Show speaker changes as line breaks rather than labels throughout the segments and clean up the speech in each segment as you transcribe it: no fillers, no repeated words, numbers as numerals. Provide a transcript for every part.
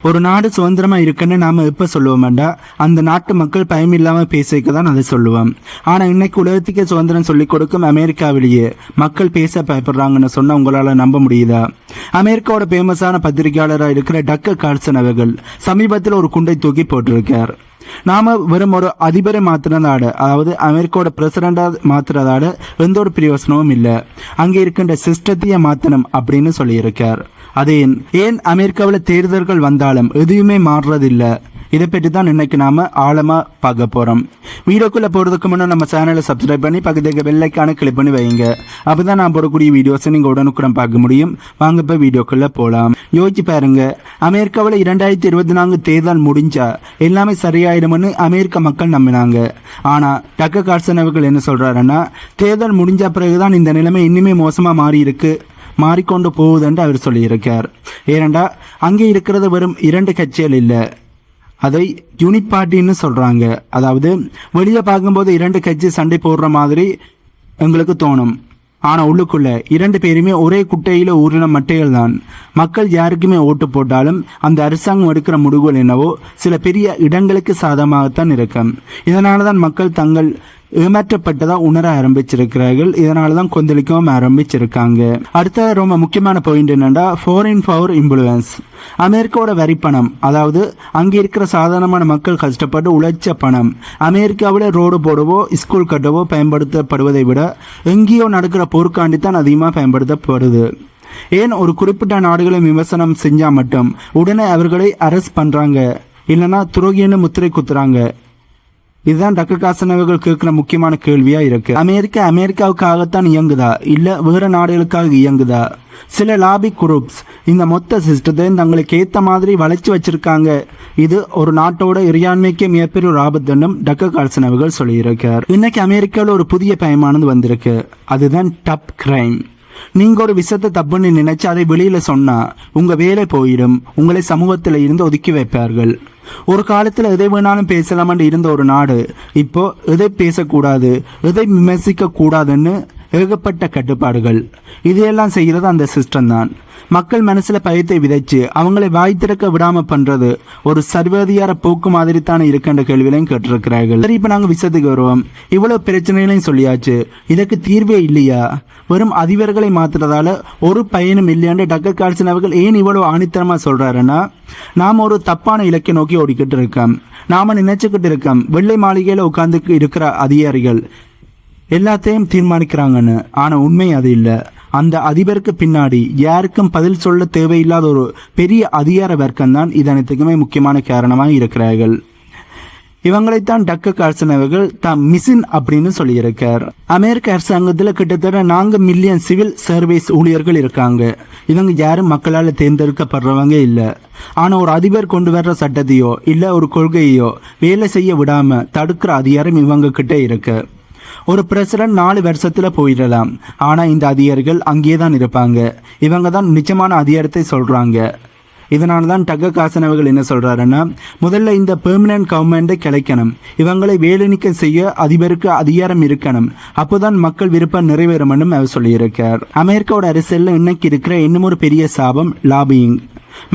ஒரு நாடு சுதந்திரமா இருக்குன்னு நாம எப்ப சொல்லுவோம்டா அந்த நாட்டு மக்கள் பயமில்லாம பேசிக்க தான் அதை சொல்லுவோம். ஆனா இன்னைக்கு உலகத்துக்கே சுதந்திரம் சொல்லிக் கொடுக்கும் அமெரிக்காவிலேயே மக்கள் பேச பயப்படுறாங்கன்னு சொன்னா உங்களால நம்ப முடியுதா? அமெரிக்காவோட பேமஸான பத்திரிகையாளராக இருக்கிற டக்கர் கார்சன் அவர்கள் சமீபத்தில் ஒரு குண்டை தூக்கி போட்டிருக்கார். நாம வெறும் ஒரு அதிபரை மாத்திரதாட, அதாவது அமெரிக்காவோட பிரசிடண்டா மாத்திரதாட எந்த ஒரு பிரயோசனமும் இல்லை, அங்கே இருக்கின்ற சிஸ்டத்தையே மாத்தணும் அப்படின்னு சொல்லியிருக்கார். அது ஏன் அமெரிக்காவில் தேர்தல்கள் வந்தாலும் எதுவுமே மாறுறதில்லை. இதை பற்றி தான் இன்னைக்கு நாம ஆழமா பார்க்க போறோம். வீடியோக்குள்ள போறதுக்கு முன்னே நம்ம சேனலை சப்ஸ்கிரைப் பண்ணி பக்கத்துக்கு பெல் ஐகானை கிளிக் பண்ணி வைங்க. அப்பதான் நான் போடக்கூடிய வீடியோஸை நீங்க உடனுக்குடன் பார்க்க முடியும். வாங்க இப்ப வீடியோக்குள்ள போலாம். யோசிச்சு பாருங்க, அமெரிக்காவில் 2024 தேர்தல் முடிஞ்சா எல்லாமே சரியாயிடும்னு அமெரிக்க மக்கள் நம்பினாங்க. ஆனா டக்கர் கார்சன் அவர்கள் என்ன சொல்றாருன்னா, தேர்தல் முடிஞ்ச பிறகுதான் இந்த நிலைமை இன்னுமே மோசமா மாறிக்கொண்டு போகுதுன்னு அவர் சொல்லியிருக்கார். ஏனெண்டா அங்கே இருக்கிறது வெறும் 2 கட்சிகள் இல்லை, அதை யூனிட் பார்ட்டின்னு சொல்றாங்க. அதாவது வெளியே பார்க்கும்போது 2 கட்சி சண்டை போடுற மாதிரி எங்களுக்கு தோணும். ஆனா உள்ளுக்குள்ள 2 பேருமே ஒரே குட்டையில ஊறின மட்டைகள் தான். மக்கள் யாருக்குமே ஓட்டு போட்டாலும் அந்த அரசாங்கம் எடுக்கிற முடிவுகள் என்னவோ சில பெரிய இடங்களுக்கு சாதகமாகத்தான் இருக்கும். இதனாலதான் மக்கள் தங்கள் ஏமாற்றப்பட்டதா உணர ஆரம்பிச்சிருக்கிறார்கள். இதனாலதான் கொந்தளிக்கவும் ஆரம்பிச்சிருக்காங்க. அடுத்த ரொம்ப முக்கியமான பாயிண்ட் என்னன்னா, ஃபாரின் பவர் இன்ஃப்ளூயன்ஸ். அமெரிக்காவோட வரி பணம், அதாவது அங்கே இருக்கிற சாதாரணமான மக்கள் கஷ்டப்பட்டு உழைச்ச பணம் அமெரிக்காவில் ரோடு போடவோ ஸ்கூல் கட்டவோ பயன்படுத்தப்படுவதை விட எங்கேயோ நடக்கிற போர்க்காண்டித்தான் அதிகமாக பயன்படுத்தப்படுது. ஏன் ஒரு குறிப்பிட்ட நாடுகளை விமர்சனம் செஞ்சா மட்டும் உடனே அவர்களை அரெஸ்ட் பண்றாங்க, இல்லைன்னா துரோகின்னு முத்திரை குத்துறாங்க? இதுதான் டக்கர் கார்சன் அவர்கள் கேட்கிற முக்கியமான கேள்வியா இருக்கு. அமெரிக்காவுக்காகத்தான் இயங்குதா, இல்ல வேற நாடுகளுக்காக இயங்குதா? சில லாபி குரூப்ஸ் இந்த மொத்த சிஸ்டத்தை தங்களுக்கு ஏத்த மாதிரி வளைச்சு வச்சிருக்காங்க. இது ஒரு நாட்டோட இறையாண்மைக்கு மிகப்பெரிய ஒரு ஆபத்துன்னு டக்கர் கார்சன் அவர்கள் சொல்லியிருக்கார். இன்னைக்கு அமெரிக்காவில் ஒரு புதிய பயமானது வந்திருக்கு, அதுதான் டப் கிரைம். நீங்க ஒரு விஷயத்தை தப்புன்னு நினைச்சு அதை வெளியில சொன்னா உங்க வேலை போயிடும், உங்களை சமூகத்தில் இருந்து ஒதுக்கி வைப்பார்கள். ஒரு காலத்துல எதை வேணாலும் பேசலாம்னு இருந்த ஒரு நாடு இப்போ எதை பேசக்கூடாது, எதை விமர்சிக்க கூடாதுன்னு ஏகப்பட்ட கட்டுப்பாடுகள். இதையெல்லாம் செய்யறது அந்த சிஸ்டம் தான். மக்கள் மனசுல பயத்தை விதைச்சு அவங்களை வாய் திறக்க விடாம பண்றது ஒரு சர்வாதிகார போக்கு மாதிரி தானே இருக்கின்ற கேள்விகளையும் கேட்டிருக்கிறார்கள். சரி, இப்ப நாங்க விஷயத்துக்கு வருவோம். இவ்வளவு பிரச்சனைகளையும் சொல்லியாச்சு, இதற்கு தீர்வே இல்லையா? வெறும் அதிபர்களை மாத்துறதால ஒரு பயனும் இல்லையாண்டு டக்கர் கார்சன் அவர்கள் ஏன் இவ்வளவு ஆணித்தரமா சொல்றாருன்னா, நாம ஒரு தப்பான இலக்கை நோக்கி ஓடிக்கிட்டு இருக்கோம். நாம நினைச்சுக்கிட்டு இருக்கோம் வெள்ளை மாளிகையில உட்கார்ந்து இருக்கிற அதிகாரிகள் எல்லாத்தையும் தீர்மானிக்கிறாங்கன்னு. ஆனா உண்மை அது இல்லை. அந்த அதிபருக்கு பின்னாடி யாருக்கும் பதில் சொல்ல தேவையில்லாத ஒரு பெரிய அதிகார வர்க்கம் தான் இது அனைத்துக்குமே முக்கியமான காரணமாக இருக்கிறார்கள். இவங்களைத்தான் டக்கர் கார்சன் அவர்கள் தான் மிஷின் அப்படின்னு சொல்லியிருக்கார். அமெரிக்க அரசாங்கத்தில் கிட்டத்தட்ட 4 மில்லியன் சிவில் சர்வீஸ் ஊழியர்கள் இருக்காங்க. இவங்க யாரும் மக்களால் தேர்ந்தெடுக்கப்படுறவங்க இல்லை. ஆனா ஒரு அதிபர் கொண்டு வர்ற சட்டத்தையோ இல்ல ஒரு கொள்கையோ வேலை செய்ய விடாம தடுக்கிற அதிகாரம் இவங்க கிட்ட இருக்கு. ஒரு பிரசிடன்ட் 4 வருஷத்துல போயிடலாம், ஆனா இந்த அதிகாரிகள் அங்கேதான் இருப்பாங்க. இவங்க தான் நிஜமான அதிகாரத்தை சொல்றாங்க. இதனால்தான் டக்கர் கார்சன் அவர்கள் என்ன சொல்றாருன்னா, முதல்ல இந்த பெர்மனன்ட் கவர்மெண்டை கிடைக்கணும், இவங்களை வேலை நீக்கம் செய்ய அதிபருக்கு அதிகாரம் இருக்கணும், அப்போதான் மக்கள் விருப்பம் நிறைவேறும் அவர் சொல்லியிருக்கார். அமெரிக்காவோட அரசியல்ல இன்னைக்கு இருக்கிற இன்னும் ஒரு பெரிய சாபம் லாபியிங்.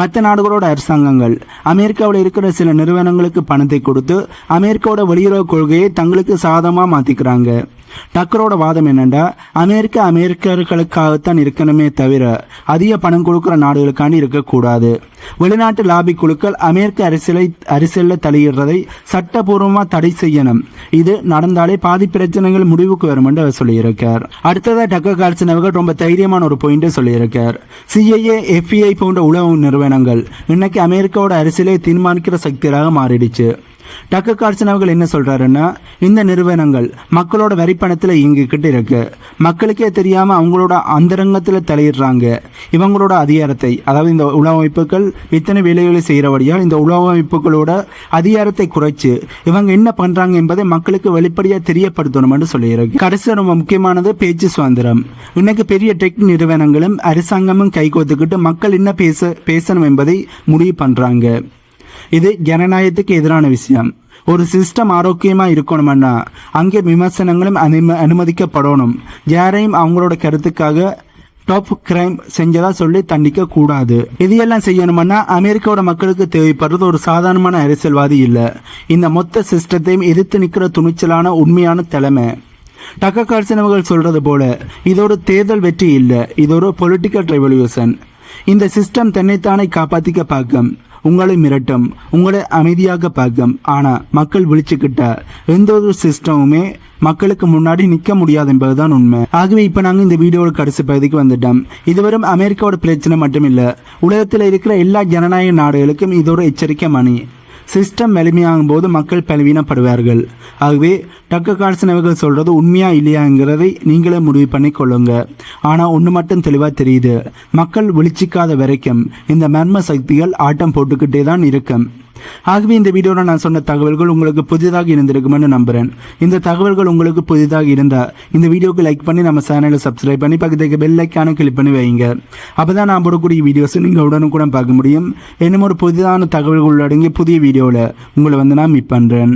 மற்ற நாடுகளோட அரசாங்கங்கள் அமெரிக்காவில் இருக்கிற சில நிறுவனங்களுக்கு பணத்தை கொடுத்து அமெரிக்காவோட வெளியுறவு கொள்கையை தங்களுக்கு சாதகமாக மாற்றிக்கிறாங்க. டக்கரோட வாதம் என்னென்னா, அமெரிக்கர்களுக்காகத்தான் இருக்கணுமே தவிர அதிக பணம் கொடுக்குற நாடுகளுக்காண்டி இருக்கக்கூடாது. வெளிநாட்டு லாபி குழுக்கள் அமெரிக்க அரசியலில் தலையிடுறதை சட்டபூர்வமாக தடை செய்யணும். இது நடந்தாலே பாதி பிரச்சனைகள் முடிவுக்கு வரும் என்று அவர் சொல்லியிருக்கார். அடுத்ததாக டக்கர் கார்சன் அவர்கள் ரொம்ப தைரியமான ஒரு பாயிண்டை சொல்லியிருக்கார். CIA, FBI போன்ற உளவு நிறுவனங்கள் இன்னைக்கு அமெரிக்காவோட அரசியலை தீர்மானிக்கிற சக்தியாக மாறிடுச்சு. டக்கர் கார்சன் அவர்கள் என்ன சொல்றாருன்னா, இந்த நிறுவனங்கள் மக்களோட வரிப்பணத்தில் இயங்கிக்கிட்டு இருக்கு. மக்களுக்கே தெரியாம அவங்களோட அந்தரங்கத்துல தலையிடுறாங்க. இவங்களோட அதிகாரத்தை, அதாவது இந்த உளவமைப்புகள் இத்தனை வேலைகளை செய்யறபடியால் இந்த உளவமைப்புகளோட அதிகாரத்தை குறைச்சு இவங்க என்ன பண்றாங்க என்பதை மக்களுக்கு வெளிப்படையா தெரியப்படுத்தணும் என்று சொல்லியிருக்கு. கடைசி ரொம்ப முக்கியமானது பேச்சு சுதந்திரம். இன்னைக்கு பெரிய டெக் நிறுவனங்களும் அரசாங்கமும் கைகோத்துக்கிட்டு மக்கள் என்ன பேசணும் என்பதை முடிவு பண்றாங்க. இது ஜனநாயகத்துக்கு எதிரான விஷயம். ஒரு சிஸ்டம் ஆரோக்கியமா இருக்கணும்னா அங்கே விமர்சனங்களும் அனுமதிக்கப்படணும். யாரையும் அவங்களோட கருத்துக்காக டாப் கிரைம் செஞ்சதா சொல்லி தண்டிக்க கூடாது. இதையெல்லாம் செய்யணும்னா அமெரிக்காவோட மக்களுக்கு தேவைப்படுறது ஒரு சாதாரணமான அரசியல்வாதி இல்ல, இந்த மொத்த சிஸ்டத்தையும் எதிர்த்து நிற்கிற துணிச்சலான உண்மையான தலைமை. டக்கர் கார்ல்சன் அவர்கள் சொல்றது போல இது ஒரு தேர்தல் வெற்றி இல்லை, இது ஒரு பொலிட்டிக்கல் ரெவல்யூஷன். இந்த சிஸ்டம் தன்னைத்தானே காப்பாத்திக்க பார்க்கும், உங்களை மிரட்டும், உங்களை அமைதியாக பார்க்கும். ஆனால் மக்கள் விழிச்சுக்கிட்ட எந்த ஒரு சிஸ்டமுமே மக்களுக்கு முன்னாடி நிற்க முடியாது என்பதுதான் உண்மை. ஆகவே இப்போ நாங்கள் இந்த வீடியோவோட கடைசி பகுதிக்கு வந்துட்டோம். இதுவரும் அமெரிக்காவோட பிரச்சனை மட்டும் இல்லை, உலகத்தில் இருக்கிற எல்லா ஜனநாயக நாடுகளுக்கும் இது ஒரு எச்சரிக்கை மணி. சிஸ்டம் வலிமையாகும் போது மக்கள் பலவீனப்படுவார்கள். ஆகவே டக்கர் கார்ல்சன் அவர்கள் சொல்றது உண்மையா இல்லையாங்கிறதை நீங்களே முடிவு பண்ணி கொள்ளுங்க. ஆனால் ஒன்று மட்டும் தெளிவாக தெரியுது, மக்கள் விழிச்சிக்காத வரைக்கும் இந்த மர்ம சக்திகள் ஆட்டம் போட்டுக்கிட்டே தான் இருக்கும். ஆகவே இந்த வீடியோவில் நான் சொன்ன தகவல்கள் உங்களுக்கு புதிதாக இருந்திருக்குமென்னு நம்புகிறேன். இந்த தகவல்கள் உங்களுக்கு புதிதாக இருந்தால் இந்த வீடியோக்கு லைக் பண்ணி நம்ம சேனலை சப்ஸ்கிரைப் பண்ணி பக்கத்துக்கு பெல் ஐக்கானை கிளிக் பண்ணி வைங்க. அப்போ தான் நான் போடக்கூடிய வீடியோஸை நீங்கள் உடனுக்குடன் பார்க்க முடியும். இன்னும் ஒரு புதிதான தகவல்கள் அடங்கிய புதிய வீடியோவில் உங்களை நான் மீட் பண்ணுறேன்.